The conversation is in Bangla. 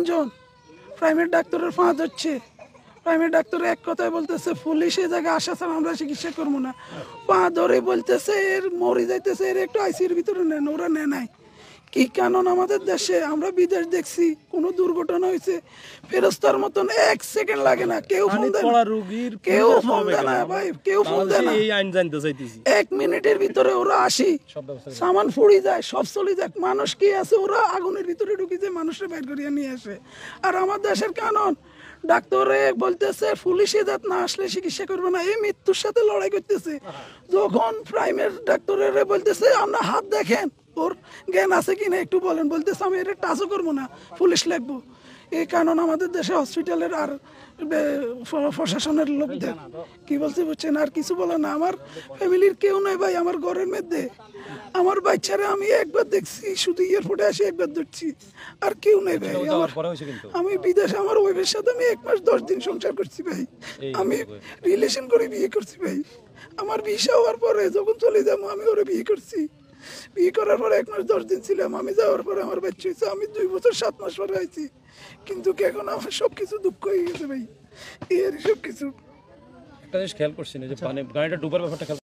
তিনজন প্রাইভেট ডাক্তারের ফাঁদ হচ্ছে। প্রাইভেট ডাক্তার এক কথায় বলতেছে পুলিশ এই জায়গায় আসা ছাড়া আমরা চিকিৎসা করবো না। পা ধরে বলতেছে এর মরে যাইতেছে, এর একটু আইসির ভিতরে নেন, ওরা নেয় নাই। কি কারণ আমাদের দেশে আমরা বিদেশ দেখছি কোনো দুর্ঘটনা হয়েছে ফেরস্তার মতন 1 সেকেন্ড লাগে না, কেউ ফোন দেয় না, কেউ ফোন দেয় না ভাই, কেউ ফোন দেয় না। 1 মিনিটের ভিতরে ওরা আসি, সামান ফুড়ি যায়, সব চলে যায়। মানুষ কি আছে, ওরা আগুনের ভিতরে ঢুকে যায়, মানুষের বাইর করিয়া নিয়ে আসে। আর আমার দেশের কারণ ডাক্তারে বলতেছে পুলিশে যাত না আসলে চিকিৎসা করবে না, এই মৃত্যুর সাথে লড়াই করতেছে। যখন প্রাইভেট ডাক্তারের বলতেছে আমরা হাত দেখেন ওর জ্ঞান আছে কিনা একটু বলেন, বলতেছে আমি এটা টাচও করবো না, পুলিশ লাগবো। এই কারণ আমাদের দেশে হসপিটালের আর প্রশাসনের লোকদের কি বলছে বুঝছেন, আর কিছু বলে না। আমার ফ্যামিলির কেউ নয় ভাই, আমার ঘরের মধ্যে আমার বাচ্চারা আমি একবার দেখছি, শুধু এয়ারপোর্টে আসে একবার ধরছি, আর কেউ নেই ভাই। আমি বিদেশে আমার ওয়াইফের সাথে আমি 1 মাস 10 দিন সংসার করছি ভাই, আমি রিলেশন করে বিয়ে করছি ভাই। আমার ভিসা হওয়ার পরে যখন চলে যাবো আমি ওরা বিয়ে করছি, বিয়ে করার পরে 1 মাস 10 দিন ছিলাম, আমি যাওয়ার পরে আমার বাচ্চা হয়েছে, আমি 2 বছর 7 মাস পরে আইছি। কিন্তু এখন আমার সবকিছু দুঃখ হয়ে গেছে ভাই, এর সবকিছু। একটা জিনিস খেয়াল করছি না যে গাড়িটা ডুবার ব্যাপারটা